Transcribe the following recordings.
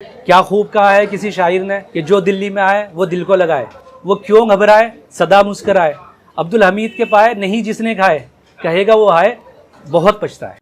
क्या खूब कहा है किसी शायर ने कि जो दिल्ली में आए वो दिल को लगाए, वो क्यों घबराए सदा मुस्कराए। अब्दुल हमीद के पाए नहीं जिसने खाए, कहेगा वो आए बहुत पछताए।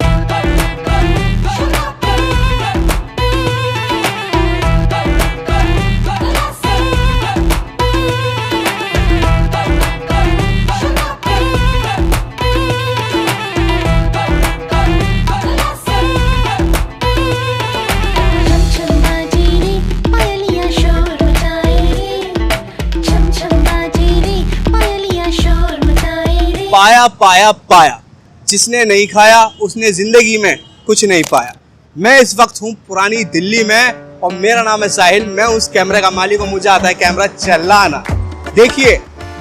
पाया पाया पाया, जिसने नहीं खाया उसने जिंदगी में कुछ नहीं पाया। मैं इस वक्त हूँ पुरानी दिल्ली में और मेरा नाम है साहिल। मैं उस कैमरे का मालिक हूँ, मुझे आता है कैमरा चलाना। देखिए,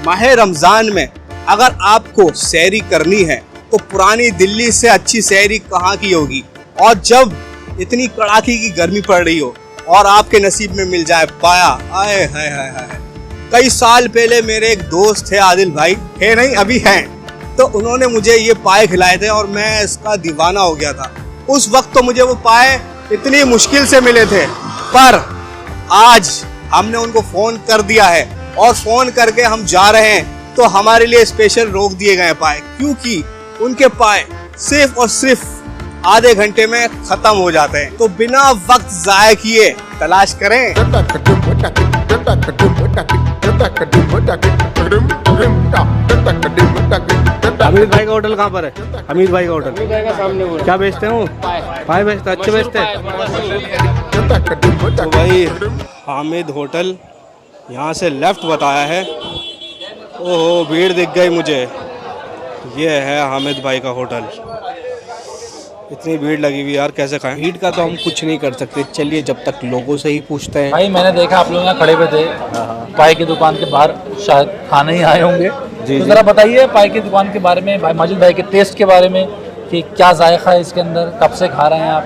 माह रमजान में अगर आपको सहरी करनी है तो पुरानी दिल्ली से अच्छी सहरी कहाँ की होगी। और जब इतनी कड़ाके की गर्मी पड़ रही हो और आपके नसीब में मिल जाए पाया, आए हाय हाय हाय। कई साल पहले मेरे एक दोस्त थे, आदिल भाई है नहीं अभी हैं, तो उन्होंने मुझे ये पाए खिलाए थे और मैं इसका दीवाना हो गया था। उस वक्त तो मुझे वो पाए इतनी मुश्किल से मिले थे, पर आज हमने उनको फोन कर दिया है और फोन करके हम जा रहे हैं तो हमारे लिए स्पेशल रोक दिए गए पाए, क्योंकि उनके पाए सिर्फ और सिर्फ आधे घंटे में खत्म हो जाते हैं। तो बिना वक्त जाया किए तलाश करें। हमीद भाई का होटल कहाँ पर है? हमीद भाई का होटल सामने क्या बेचते हैं वो? पाए बेचते हैं, अच्छे बेचते हैं। तो भाई हामिद होटल यहाँ से लेफ्ट बताया है। ओहो, भीड़ दिख गई मुझे। ये है हामिद भाई का होटल। इतनी भीड़ लगी हुई यार, कैसे खाएं? भीड़ का तो हम कुछ नहीं कर सकते, चलिए जब तक लोगों से ही पूछते हैं। भाई मैंने देखा आप लोग यहाँ खड़े हुए थे पाए की दुकान के बाहर, शायद खाने ही आए होंगे। जी, तो जरा बताइए पाए की दुकान के बारे में, भाई माजिद भाई के टेस्ट के बारे में कि क्या जायका है इसके अंदर, कब से खा रहे हैं आप?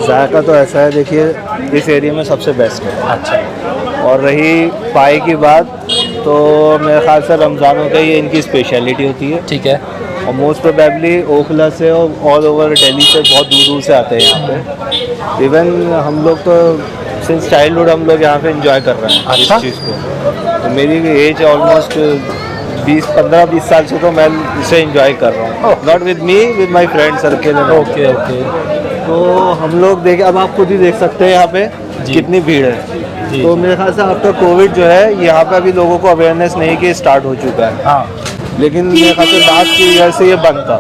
जायका तो ऐसा है, देखिए इस एरिया में सबसे बेस्ट है। अच्छा, और रही पाए की बात, तो मेरे ख्याल से रमज़ानों का ये इनकी स्पेशलिटी होती है। ठीक है। और मोस्ट प्रोबेबली ओखला से और ऑल ओवर दिल्ली से बहुत दूर दूर से आते हैं यहाँ पे। इवन हम लोग तो सिंस चाइल्डहुड हम लोग यहाँ पे एंजॉय कर रहे हैं इस चीज़ को। तो मेरी एज ऑलमोस्ट 15-20 साल से तो मैं इसे एंजॉय कर रहा हूँ। Not with me, with my friend circle. Okay okay. तो हम लोग देखें, अब आप खुद ही देख सकते हैं यहाँ पे कितनी भीड़ है। तो मेरे ख्याल से आफ्टर कोविड जो है यहाँ पे अभी लोगों को अवेयरनेस नहीं कि स्टार्ट हो चुका है। हाँ, लेकिन मेरे ख्याल से लास्ट ईयर से ये बंद था।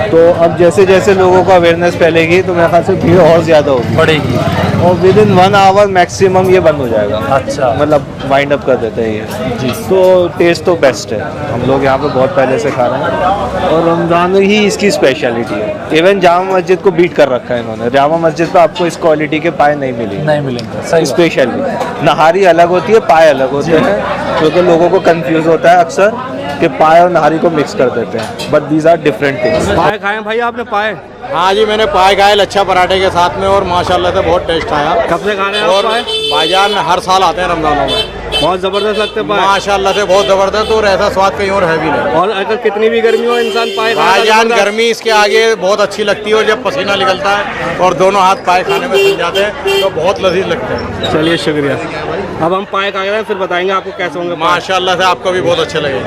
तो अब जैसे जैसे लोगों को अवेयरनेस फैलेगी तो मेरे ख्याल से भीड़ और ज़्यादा होगी, बढ़ेगी। और विद इन 1 आवर मैक्सिमम ये बंद हो जाएगा। अच्छा, मतलब वाइंड अप कर देते हैं ये जी। तो टेस्ट तो बेस्ट है, हम लोग यहाँ पे बहुत पहले से खा रहे हैं और रमज़ान ही इसकी स्पेशलिटी है। इवन जामा मस्जिद को बीट कर रखा है इन्होंने। जामा मस्जिद पे आपको इस क्वालिटी के पाए नहीं मिलेंगे। सही स्पेशली नहारी अलग होती है, पाए अलग होते हैं, क्योंकि लोगों को कंफ्यूज होता है अक्सर कि पाए और नहारी को मिक्स कर देते हैं, but these are different things. पाए खाए भाई आपने? पाए? हाँ जी, मैंने पाए खाए लच्छा पराठे के साथ में और माशाल्लाह से बहुत टेस्ट आया। कब से खा रहे हैं और आप पाए? भाईजान हर साल आते हैं रमजानों में। बहुत ज़बरदस्त लगते हैं पाए माशाल्लाह से बहुत ज़बरदस्त, और ऐसा स्वाद कहीं और है भी नहीं। और अगर कितनी भी गर्मी हो इंसान पाए खाएगा भाईजान ज़बरदस्त। गर्मी इसके आगे बहुत अच्छी लगती है, और जब पसीना निकलता है और दोनों हाथ पाए खाने में सिल जाते हैं तो बहुत लजीज लगते हैं। चलिए शुक्रिया। अब हम पाए खा रहे हैं, फिर बताएंगे आपको कैसे होंगे पाए। माशाल्लाह से आपको भी बहुत अच्छे लगेंगे।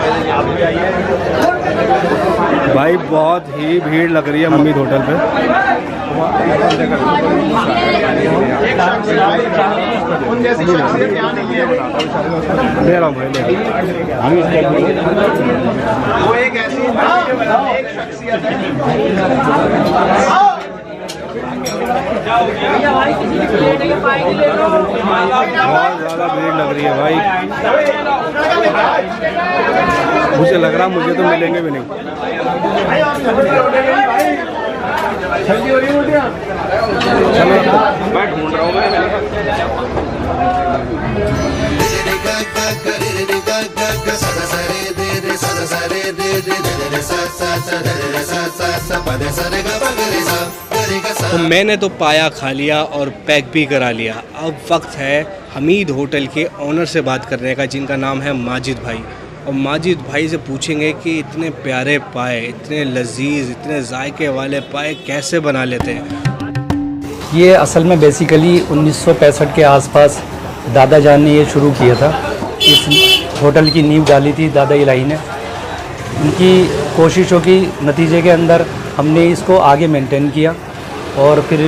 भाई बहुत ही भीड़ लग रही है हमीद होटल पे। ले रहा हूँ भाई, ले बहुत ज़्यादा भीड़ लग रही है भाई। मुझे लग रहा मुझे तो मिलेंगे भी नहीं। मैं ढूंढ रहा हूँ। तो मैंने तो पाया खा लिया और पैक भी करा लिया। अब वक्त है हमीद होटल के ऑनर से बात करने का, जिनका नाम है माजिद भाई। और माजिद भाई से पूछेंगे कि इतने प्यारे पाए, इतने लजीज, इतने जायके वाले पाए कैसे बना लेते हैं। ये असल में बेसिकली 1965 के आसपास दादा जान ने ये शुरू किया था। इस होटल की नींव डाली थी दादा इलाही ने। उनकी कोशिशों की नतीजे के अंदर हमने इसको आगे मेंटेन किया और फिर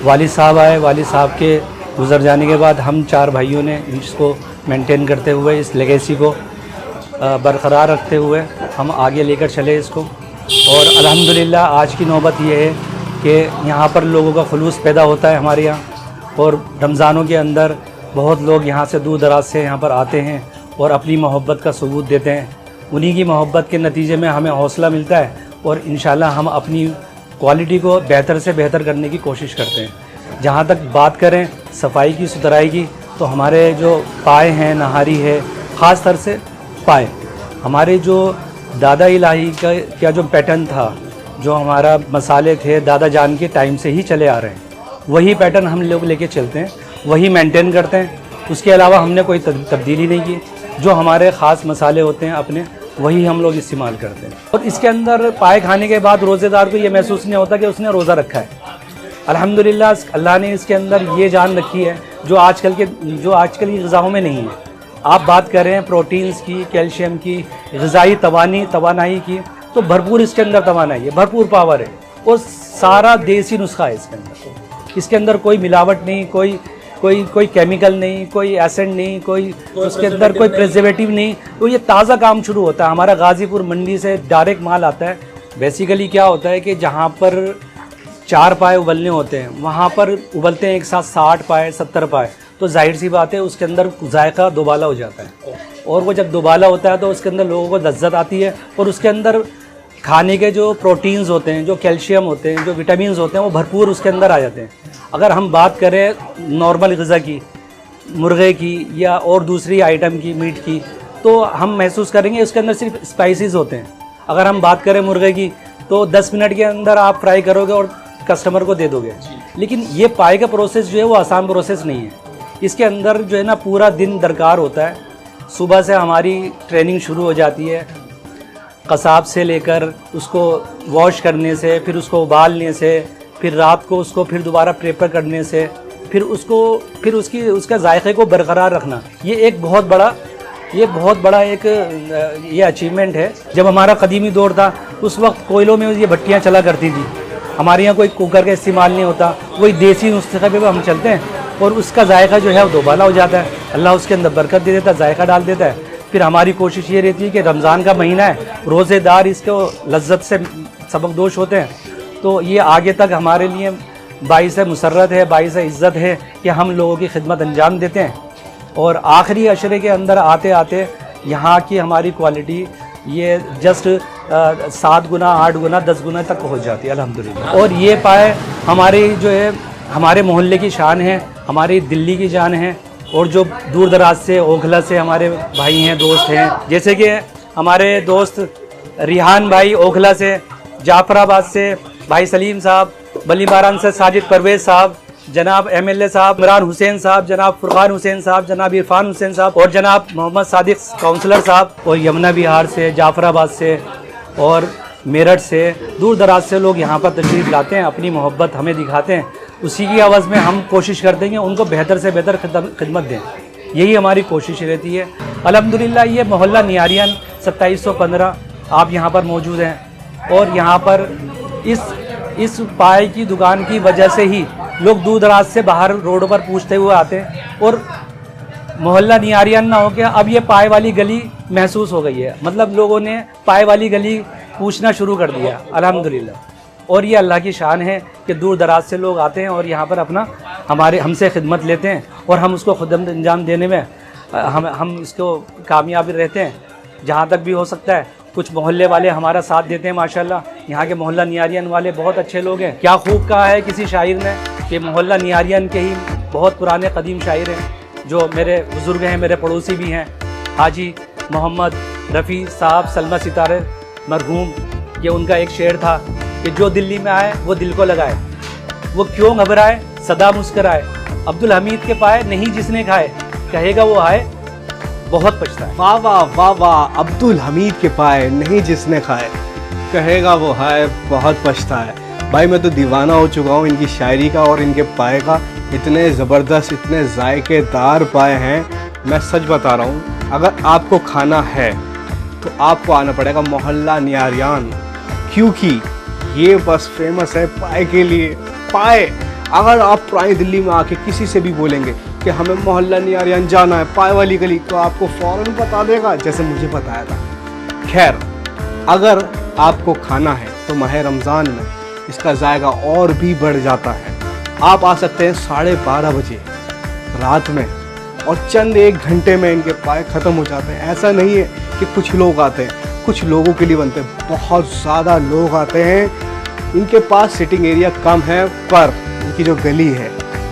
वालिद साहब आए। वालिद साहब के गुज़र जाने के बाद हम 4 भाइयों ने इसको मेंटेन करते हुए इस लेगेसी को बरकरार रखते हुए हम आगे लेकर चले इसको। और अल्हम्दुलिल्लाह आज की नौबत ये है कि यहाँ पर लोगों का खुलूस पैदा होता है हमारे यहाँ, और रमज़ानों के अंदर बहुत लोग यहाँ से दूर दराज से यहाँ पर आते हैं और अपनी मोहब्बत का सबूत देते हैं। उन्हीं की मोहब्बत के नतीजे में हमें हौसला मिलता है और इंशाल्लाह हम अपनी क्वालिटी को बेहतर से बेहतर करने की कोशिश करते हैं। जहाँ तक बात करें सफाई की, सुथराई की, तो हमारे जो पाए हैं, नहारी है, ख़ास तौर से पाए, हमारे जो दादा इलाही का जो पैटर्न था, जो हमारा मसाले थे दादा जान के टाइम से ही चले आ रहे हैं, वही पैटर्न हम लोग लेके चलते हैं, वही मेंटेन करते हैं। उसके अलावा हमने कोई तब्दीली नहीं की। जो हमारे ख़ास मसाले होते हैं अपने, वही हम लोग इस्तेमाल करते हैं। और इसके अंदर पाए खाने के बाद रोज़ेदार को ये महसूस नहीं होता कि उसने रोज़ा रखा है। अल्हम्दुलिल्लाह अल्लाह ने इसके अंदर ये जान रखी है जो आजकल की ग़िज़ाओं में नहीं है। आप बात करें प्रोटीन्स की, कैल्शियम की, ग़िज़ाई तवानाई की, तो भरपूर इसके अंदर तवानाई है, भरपूर पावर है और सारा देसी नुस्खा है इसके अंदर। इसके अंदर कोई मिलावट नहीं, कोई केमिकल नहीं, कोई एसिड नहीं, कोई उसके अंदर कोई प्रिजर्वेटिव नहीं। तो ये ताज़ा काम शुरू होता है। हमारा गाज़ीपुर मंडी से डायरेक्ट माल आता है। बेसिकली क्या होता है कि जहाँ पर 4 पाए उबलने होते हैं, वहाँ पर उबलते हैं एक साथ 60 पाए, 70 पाए, तो जाहिर सी बात है उसके अंदर जायका दोबाला हो जाता है। और वो जब दोबाला होता है तो उसके अंदर लोगों को लज्जत आती है और उसके अंदर खाने के जो प्रोटीन्स होते हैं, जो कैल्शियम होते हैं, जो विटामिन्स होते हैं, वो भरपूर उसके अंदर आ जाते हैं। अगर हम बात करें नॉर्मल ग़िज़ा की, मुर्गे की या और दूसरी आइटम की, मीट की, तो हम महसूस करेंगे उसके अंदर सिर्फ स्पाइसेस होते हैं। अगर हम बात करें मुर्गे की, तो 10 मिनट के अंदर आप फ्राई करोगे और कस्टमर को दे दोगे। लेकिन ये पाए का प्रोसेस जो है वो आसान प्रोसेस नहीं है। इसके अंदर जो है ना पूरा दिन दरकार होता है। सुबह से हमारी ट्रेनिंग शुरू हो जाती है, कसाब से लेकर उसको वॉश करने से, फिर उसको उबालने से, फिर रात को उसको फिर दोबारा प्रेपर करने से, फिर उसका जायके को बरकरार रखना। ये एक बहुत बड़ा एक अचीवमेंट है। जब हमारा कदीमी दौर था उस वक्त कोयलों में ये भट्टियाँ चला करती थी। हमारे यहाँ कोई कुकर का इस्तेमाल नहीं होता, वही देसी नुस्खे पे हम चलते हैं और उसका जायका जो है वो दोबाला हो जाता है। अल्लाह उसके अंदर बरकत दे देता है, जायका डाल देता है। फिर हमारी कोशिश ये रहती है कि रमज़ान का महीना है, रोज़ेदार इसको लज्जत से सबकदोश होते हैं, तो ये आगे तक हमारे लिए बाइस मुसर्रत है, बाइस इज़्ज़त है कि हम लोगों की खिदमत अंजाम देते हैं। और आखिरी अशरे के अंदर आते आते यहाँ की हमारी क्वालिटी ये जस्ट 7 गुना, 8 गुना, 10 गुना तक पहुँच जाती है अल्हम्दुलिल्लाह। और ये पाए हमारी जो है हमारे मोहल्ले की शान है, हमारी दिल्ली की जान है। और जो दूर दराज से, ओखला से हमारे भाई हैं, दोस्त हैं, जैसे कि हमारे दोस्त रिहान भाई ओखला से, जाफराबाद से भाई सलीम साहब, बलीमारान से साजिद परवेज़ साहब, जनाब MLA साहब इमरान हुसैन साहब, जनाब फुरकान हुसैन साहब, जनाब इरफान हुसैन साहब और जनाब मोहम्मद सादिक काउंसलर साहब, और यमुना बिहार से, जाफराबाद से और मेरठ से, दूर दराज से लोग यहाँ पर तशरीफ़ लाते हैं, अपनी मोहब्बत हमें दिखाते हैं। उसी की आवाज़ में हम कोशिश करते हैं कि उनको बेहतर से बेहतर खिदमत दें। यही हमारी कोशिश रहती है। अल्हम्दुलिल्लाह ये मोहल्ला नियारियान 2715 आप यहाँ पर मौजूद हैं और यहाँ पर इस पाए की दुकान की वजह से ही लोग दूर दराज से बाहर रोड पर पूछते हुए आते हैं। और मोहल्ला नियारियान ना हो के अब ये पाए वाली गली महसूस हो गई है, मतलब लोगों ने पाए वाली गली पूछना शुरू कर दिया अल्हम्दुलिल्लाह। और ये अल्लाह की शान है कि दूर दराज से लोग आते हैं और यहाँ पर अपना हमसे खिदमत लेते हैं और हम उसको खिदमत अंजाम देने में हम इसको कामयाब रहते हैं जहाँ तक भी हो सकता है। कुछ मोहल्ले वाले हमारा साथ देते हैं माशाल्लाह। यहाँ के मोहल्ला नियारियान वाले बहुत अच्छे लोग हैं। क्या खूब कहा है किसी शायर ने कि मोहल्ला नियारियान के ही बहुत पुराने कदीम शायर हैं जो मेरे बुज़ुर्ग हैं, मेरे पड़ोसी भी हैं, हाजी मोहम्मद रफ़ी साहब सलमा सितारे मरहूम। ये उनका एक शेर था कि जो दिल्ली में आए वो दिल को लगाए, वो क्यों घबराए सदा मुस्कराए, अब्दुल हमीद के पाए नहीं जिसने खाए, कहेगा वो आए बहुत पछताए। वाह वाह वाह वाह, अब्दुल हमीद के पाए नहीं जिसने खाए, कहेगा वो हाय बहुत पछताए। भाई मैं तो दीवाना हो चुका हूँ इनकी शायरी का और इनके पाए का। इतने ज़बरदस्त, इतने जायकेदार पाए हैं, मैं सच बता रहा हूँ। अगर आपको खाना है तो आपको आना पड़ेगा मोहल्ला नियारियान, क्योंकि ये बस फेमस है पाए के लिए। पाए, अगर आप पुरानी दिल्ली में आके किसी से भी बोलेंगे कि हमें मोहल्ला नियारियान जाना है, पाए वाली गली, तो आपको फ़ौरन बता देगा, जैसे मुझे बताया था। खैर, अगर आपको खाना है तो माह रमज़ान में इसका जायका और भी बढ़ जाता है। आप आ सकते हैं 12:30 बजे रात में और चंद एक घंटे में इनके पाए ख़त्म हो जाते हैं। ऐसा नहीं है कि कुछ लोग आते हैं, कुछ लोगों के लिए बनते हैं, बहुत ज़्यादा लोग आते हैं। इनके पास सिटिंग एरिया कम है, पर इनकी जो गली है,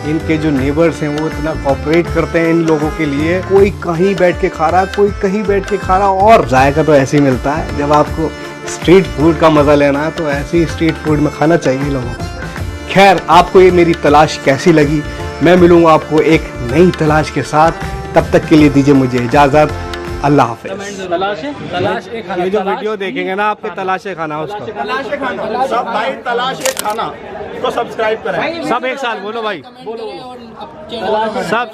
इनके जो नेबर्स हैं वो इतना कोऑपरेट करते हैं इन लोगों के लिए। कोई कहीं बैठ के खा रहा, कोई कहीं बैठ के खा रहा, और जायका तो ऐसे ही मिलता है। जब आपको स्ट्रीट फूड का मज़ा लेना है तो ऐसे ही स्ट्रीट फूड में खाना चाहिए लोगों को। खैर, आपको ये मेरी तलाश कैसी लगी? मैं मिलूँगा आपको एक नई तलाश के साथ। तब तक के लिए दीजिए मुझे इजाज़त। अल्लाह हाफ़िज़। ये जो वीडियो देखेंगे ना आपके तलाशे खाना उसका, सब भाई तलाश एक खाना को सब्सक्राइब करें। सब एक साथ बोलो भाई,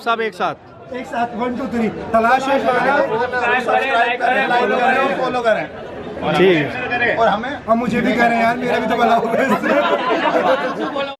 सब एक साथ। एक साथ 1 2 3 तलाश है खाना, सब्सक्राइब करें, लाइक करें और फॉलो करें। ठीक है, और हमें और मुझे भी करें यार, मेरा भी तो भला होगा इससे।